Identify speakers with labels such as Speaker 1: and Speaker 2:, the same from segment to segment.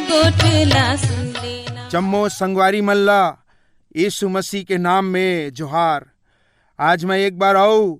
Speaker 1: गोठला सुन लेना।
Speaker 2: जम्मो संगवारी मल्ला, यीशु मसीह के नाम में जोहार। आज मैं एक बार आऊँ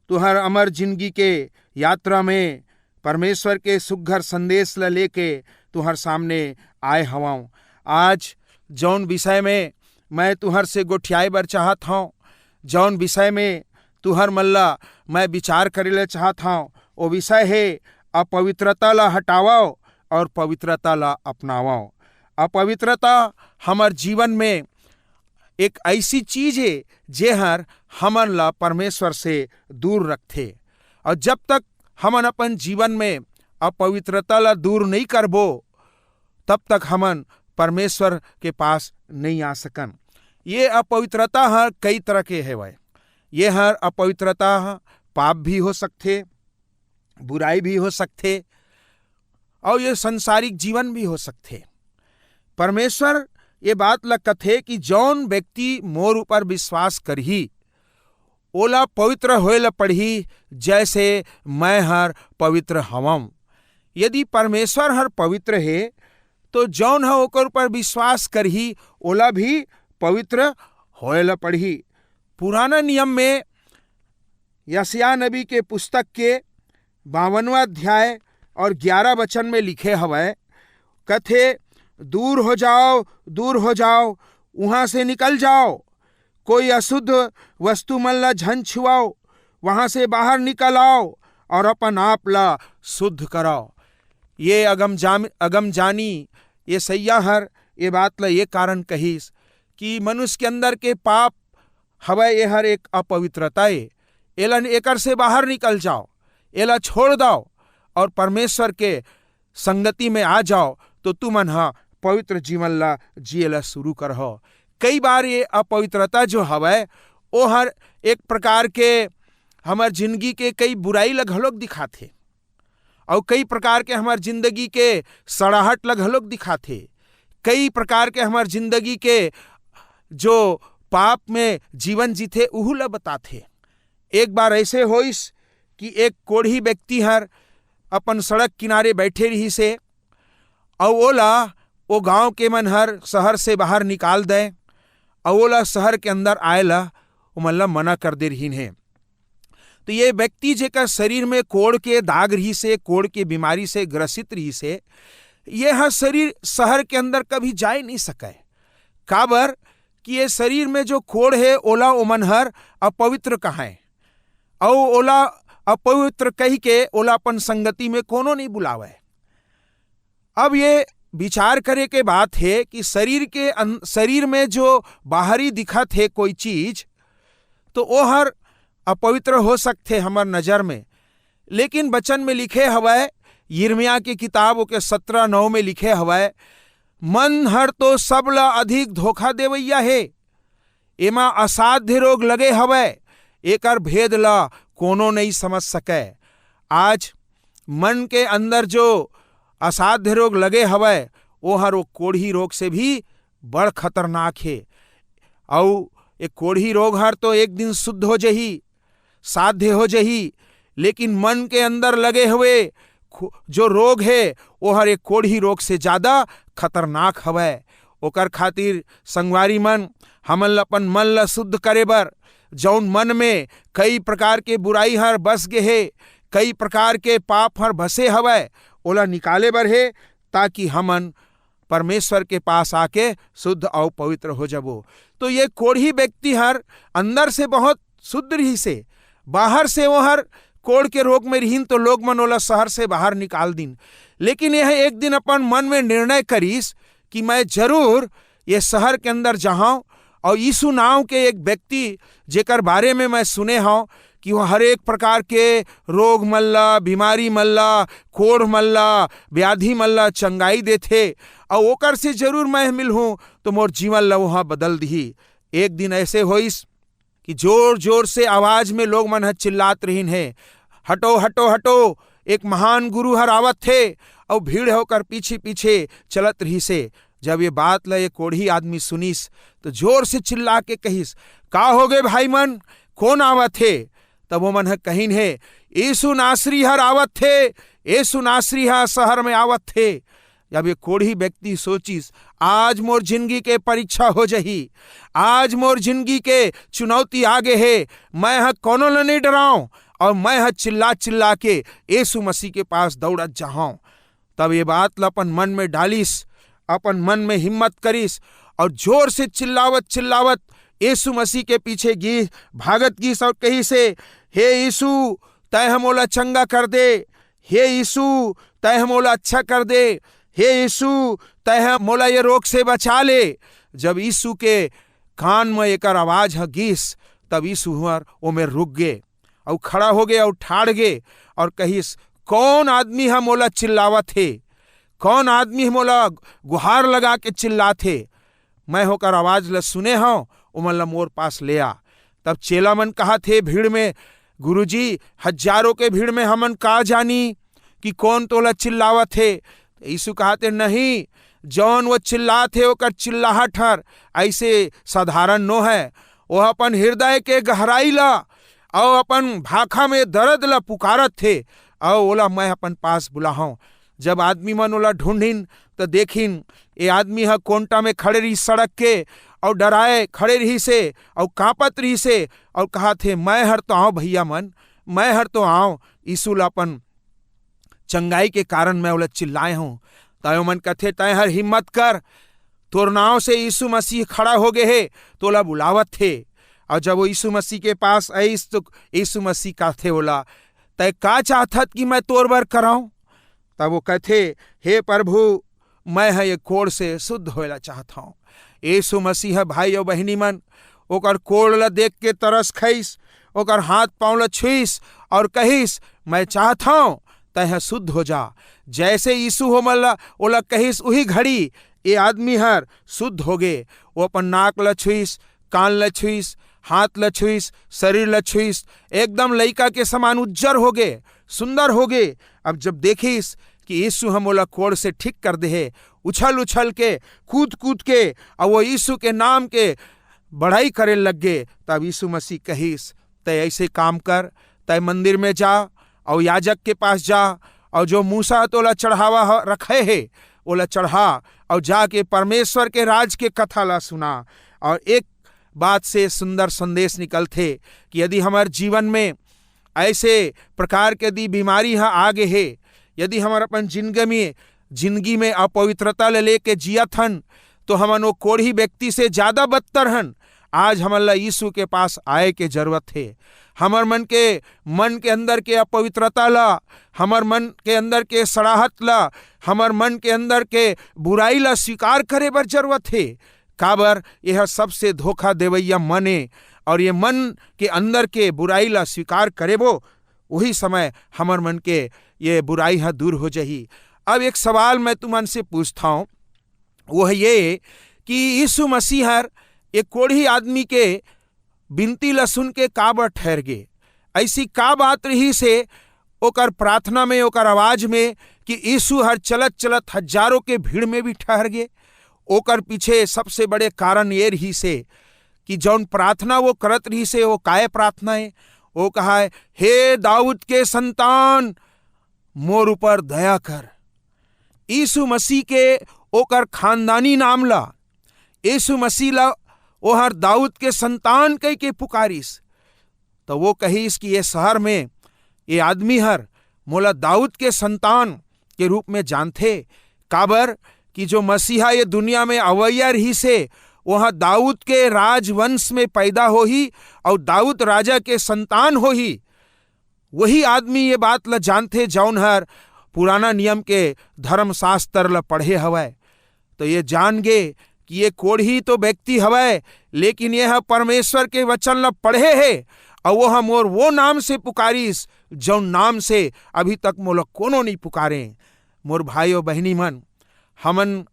Speaker 2: तुहर अमर जिंदगी के यात्रा में परमेश्वर के सुघर संदेश ला लेके तुहर सामने आए हवाऊँ। आज जौन विषय में मैं तुहर से गोठियाए बर चाहत हूँ, जौन विषय में तुहर मल्ला मैं विचार करेला चाहत हूँ, वो विषय है अपवित्रता ला हटाओ और पवित्रता ला अपनाओ। अपवित्रता हमार जीवन में एक ऐसी चीज है जे हर हमन ला परमेश्वर से दूर रखथे, और जब तक हमन अपन जीवन में अपवित्रता ला दूर नहीं करबो तब तक हमन परमेश्वर के पास नहीं आ सकन। ये अपवित्रता हर कई तरह के है वह। ये हर अपवित्रता पाप भी हो सकते, बुराई भी हो सकते, और ये संसारिक जीवन भी हो सकते। परमेश्वर ये बात ला कथे कि जौन व्यक्ति मोर ऊपर विश्वास करही ओला पवित्र होएला पढ़ी, जैसे मैं हर पवित्र हवं। यदि परमेश्वर हर पवित्र है तो जौन है ओकर ऊपर विश्वास करही ओला भी पवित्र होएला पढ़ी। पुराना नियम में यशायाह नबी के पुस्तक के 52वां अध्याय और 11 वचन में लिखे हवै, कथे दूर हो जाओ, दूर हो जाओ, वहां से निकल जाओ, कोई अशुद्ध वस्तु मन ला झन छुआओ, वहां से बाहर निकल आओ और अपन आप ला शुद्ध कराओ। ये अगम जानी ये सैया हर ये बात ला ये कारण कहीस कि मनुष्य के अंदर के पाप हवै, ये हर एक अपवित्रता है। एलन एकर से बाहर निकल जाओ, एला छोड़ दो और परमेश्वर के संगति में आ जाओ, तो तुमन हा पवित्र जीवन ला जिएला शुरू करहो। कई बार ये अपवित्रता जो हवै वो हर एक प्रकार के हमार जिंदगी के कई बुराई ला घलोक दिखाथे, और कई प्रकार के हमार जिंदगी के सड़ाहट ला घलोक दिखाथे। कई प्रकार के हमार जिंदगी के जो पाप में जीवन जीथे उहू ला बताथे। एक बार ऐसे होइस कि एक कोढ़ी व्यक्ति हर अपन सड़क किनारे बैठे रही से, और ओला वो गांव के मन हर शहर से बाहर निकाल दे, और ओला शहर के अंदर आएला वो मतलब मना कर दे रही है। तो ये व्यक्ति जेकर शरीर में कोढ़ के दाग रही से, कोढ़ के बीमारी से ग्रसित रही से, ये हर शरीर शहर के अंदर कभी जा नहीं सके। काबर कि ये शरीर में जो कोढ़ है ओला ओमन हर अपवित्र कहाँ, और ओला अपवित्र कही के ओला अपन संगति में कोनो नहीं बुलावे। अब ये विचार करे के बात है कि शरीर में जो बाहरी दिखत है कोई चीज, तो वो हर अपवित्र हो सकते हमार नजर में, लेकिन वचन में लिखे हवै, यिर्मयाह की किताब के 17:9 में लिखे हवै, मन हर तो सबला अधिक धोखा देवैया है, एमा असाध्य रोग लगे हवै, एकर भेद ला कोनो नहीं समझ सके। आज मन के अंदर जो असाध्य रोग लगे हवै वो हर वो कोढ़ी रोग से भी बड़ खतरनाक है। और एक कोढ़ी रोग हर तो एक दिन शुद्ध हो जही, साध्य हो जही, लेकिन मन के अंदर लगे हुए जो रोग है वो हर एक कोढ़ी रोग से ज्यादा खतरनाक हवै। ओकर खातिर संगवारी मन हमन अपन मन ला शुद्ध करे बर, जौन मन में कई प्रकार के बुराई हर बस गे है, कई प्रकार के पाप हर बसे हवै, ओला निकाले बर है, ताकि हमन परमेश्वर के पास आके शुद्ध और पवित्र हो जाबो। तो ये कोढ़ी व्यक्ति हर अंदर से बहुत शुद्ध रही से, बाहर से वो हर कोढ़ के रोग में रहीन, तो लोग मन ओला शहर से बाहर निकाल दिन। लेकिन यह एक दिन अपन मन में निर्णय करीस कि मैं जरूर ये शहर के अंदर जाऊं, और यीशु नाम के एक व्यक्ति जेकर बारे में मैं सुने हूं कि वो हर एक प्रकार के रोग मल्ला, बीमारी मल्ला, कोढ़ मल्ला, व्याधि मल्ला चंगाई देथे, और ओकर से जरूर मैं मिलूं तो मोर जीवन ला वहाँ बदल दी। एक दिन ऐसे होइस कि जोर जोर से आवाज में लोग मन चिल्लात रहीन है, हटो हटो हटो, एक महान गुरु हर आवत थे, और भीड़ होकर पीछे पीछे चलत रही से। जब ये बात ला ये कोढ़ी आदमी सुनिस तो जोर से चिल्ला के कहिस, का हो गए भाई मन, कौन आवत थे? तब वो मन कहीन है, यीशु नासरी हर आवत थे, यीशु नासरी हर शहर में आवत थे। जब ये कोढ़ी व्यक्ति सोचिस आज मोर जिंदगी के परीक्षा हो जही, आज मोर जिंदगी के चुनौती आगे है, मैं ह कोनो ल नहीं डराऊं और मैं ह चिल्ला चिल्ला के यीशु मसीह के पास दौड़त जाऊं। तब ये बात ल अपन मन में डालिस, अपन मन में हिम्मत करिस और जोर से चिल्लावत चिल्लावत यीशु मसीह के पीछे गी भागत गीस और कही से, हे यीशु तय हमोला चंगा कर दे, हे यीशु तय हमोला अच्छा कर दे, हे यीशु तय मोला ये रोग से बचा ले। जब यीशु के कान में एक आवाज ह गीस तब यीशु हुआर वो में रुक गे और खड़ा हो गए और ठाड़ गे और कहिस, कौन आदमी है मोला चिल्लावत है, कौन आदमी मोला गुहार लगा के चिल्ला थे। मैं होकर आवाज ल सुने हूँ, उमन ल मोर पास ले आ। तब चेला मन कहा थे भीड़ में, गुरुजी हजारों के भीड़ में हमन का जानी कि कौन तोला चिल्लावत है। यीशु कहते नहीं, जौन वो चिल्ला थे ओकर चिल्लाहट हर ऐसे साधारण नो है, वो अपन हृदय के गहराई ला और अपन भाखा में दर्द ला पुकारत थे और ओला मैं अपन पास बुलाहूं। जब आदमी मन ओला ढूंढिन तो देखिन ये आदमी है कोंटा में खड़े रही सड़क के और डराए खड़े रही से और कांपत रही से और कहा थे, मैं हर तो आओ भैया मन, मैं हर तो आओ। यीशु ला अपन चंगाई के कारण मैं ओला चिल्लाए हूँ। तायो मन कथे तय हर हिम्मत कर, तोर नाव से यीशु मसीह खड़ा हो गए है तोला बुलावत थे। और जब वो यीशु मसीह के पास आईस तो यीशु मसीह का थे बोला, तय का चाहत कि मैं तोर बर कराऊं। तब वो कथे, हे प्रभु मैं है ये कोड़ से शुद्ध होएला चाहता हूँ। यीशु मसीह है भाई और बहनी मन ओकर कोड़ ला देख के तरस खईस, ओकर हाथ पांव ला छुईस और कहिस, मैं चाहता हूँ तय शुद्ध हो जा। जैसे यीशु हो मल्ला ओला कहिस उही घड़ी ये आदमी हर शुद्ध हो गए। वो अपन नाक ला छुईस, कान ला छुईस, हाथ ल छुईस, शरीर ल छुईस, एकदम लइका के समान उज्जर हो गए, सुंदर हो गए। अब जब देखिस कि यीशु हम ओला कोड़ से ठीक कर दे है, उछल उछल के कूद कूद के और वो यीशु के नाम के बढ़ाई करे लग गए। तब यीशु मसीह कहिस, तय ऐसे काम कर, तय मंदिर में जा और याजक के पास जा और जो मूसा तोला चढ़ावा रखे है ओला चढ़ा और जाके परमेश्वर के राज के कथा ला सुना। और एक बात से सुंदर संदेश निकलते कि यदि हमारे जीवन में ऐसे प्रकार के यदि बीमारी है आगे है, यदि हमारे अपन जिंदगी में अपवित्रता ले लेके जियत हन तो हमन वो कोढ़ी व्यक्ति से ज्यादा बदतर हन। आज हमला यीशु के पास आए के जरूरत है। हमार मन के अंदर के अपवित्रता ला, हमार मन के अंदर के सड़ाहट ला, हमार मन के अंदर के बुराई ला स्वीकार करे बर जरूरत है। काबर यह सबसे धोखा देवैया मन है और ये मन के अंदर के बुराई ला स्वीकार करे वो वही समय हमार मन के ये बुराई है दूर हो जाही। अब एक सवाल मैं तुमन से पूछता हूँ, वह ये कि यीशु मसीह हर एक कोढ़ी आदमी के बिनती ला सुन के काबर ठहर गे। ऐसी का बात रही से ओकर प्रार्थना में, ओकर आवाज में कि यीशु हर चलत चलत हजारों के भीड़ में भी ठहर गे। ओकर पीछे सबसे बड़े कारण ये रही से कि जौन प्रार्थना वो करत रही से वो काय प्रार्थना है, वो कहा है, हे दाऊद के संतान मोर ऊपर दया कर। यीशु मसीह के ओकर खानदानी नाम ला, यीशु मसीह ला वो हर दाऊद के संतान कह के पुकारिस। तो वो कहिस कि ये शहर में ये आदमी हर मोला दाऊद के संतान के रूप में जानथे। काबर कि जो मसीहा ये दुनिया में अवैया रही से वहाँ दाऊद के राजवंश में पैदा हो ही और दाऊद राजा के संतान हो ही। वही आदमी ये बात ला जानथे जौन हर पुराना नियम के धर्मशास्त्र ला पढ़े हवै। तो ये जान गे कि ये कोढ़ी तो व्यक्ति हवै, लेकिन यह परमेश्वर के वचन ला पढ़े है और वो हम और वो नाम से पुकारिस जौन नाम से अभी तक मोला कोनो नहीं पुकारे। मोर भाई और बहनी मन, हमन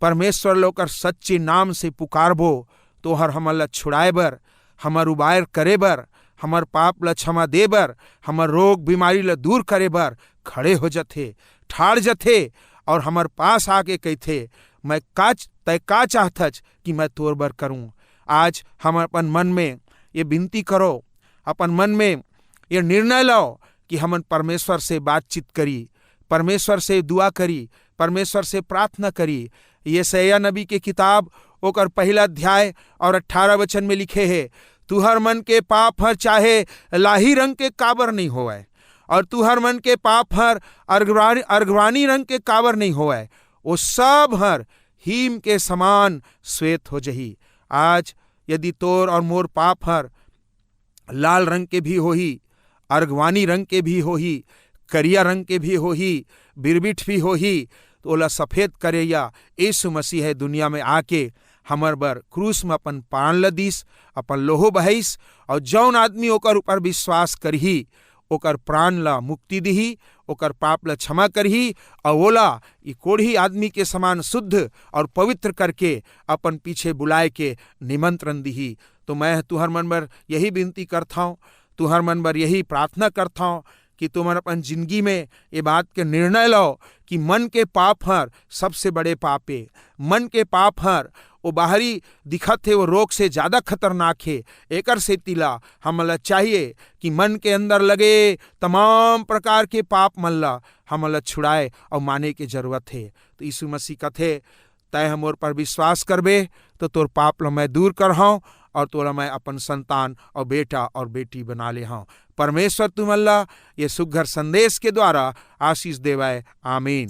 Speaker 2: परमेश्वर लोकर सच्चे नाम से पुकारबो तो हर हमन ला छुड़ाए बर, हमर उबार करे बर, हमर पाप ला क्षमा दे बर, हमर रोग बीमारी ला दूर करे बर खड़े हो जाथे, ठाड़ जाथे और हमर पास आके कहथे, मैं तय का चाहथच कि मैं तोर बर करूं। आज हम अपन मन में ये विनती करो, अपन मन में ये निर्णय लो कि हमन परमेश्वर से बातचीत करी, परमेश्वर से दुआ करी, परमेश्वर से प्रार्थना करी। यशायाह नबी के किताब ओकर 1 अध्याय और 18 वचन में लिखे है, तुहर मन के पाप हर चाहे लाही रंग के काबर नहीं होए, और तुहर मन के पाप हर अर्गवानी रंग के काबर नहीं होए, वो सब हर हीम के समान श्वेत हो जही। आज यदि तोर और मोर पाप हर लाल रंग के भी होही, अर्गवानी रंग के भी होही, करिया रंग के भी होही, बिरबिठ भी होही, तो ओला सफेद करे या यीशु मसीह है दुनिया में आके हमर बर क्रूस में अपन प्राण ल दिस, अपन लोहो बहाइस, और जौन आदमी ओकर ऊपर विश्वास करही ओकर प्राण ला मुक्ति दिही, ओकर पाप ला क्षमा करही, और ओला ई कोढ़ी आदमी के समान शुद्ध और पवित्र करके अपन पीछे बुलाए के निमंत्रण दिही। तो मैं तुहर मन बर यही विनती करता हूँ, तुहर मन बर यही प्रार्थना करता हूँ कि तुमर अपन जिंदगी में ये बात के निर्णय लो कि मन के पाप हर सबसे बड़े पापे, मन के पाप हर वो बाहरी दिखत है वो रोग से ज़्यादा खतरनाक है। एकर से तिला हमला चाहिए कि मन के अंदर लगे तमाम प्रकार के पाप मल्ला हमला छुड़ाए और माने के जरूरत है। तो यीशु मसीह कथे, तय हमोर पर विश्वास करबे तो तोर पाप ला मैं दूर कर हूँ और तोरा मैं अपन संतान और बेटा और बेटी बना ले हूँ। परमेश्वर तुम अल्लाह ये सुघर संदेश के द्वारा आशीष देवाए। आमीन।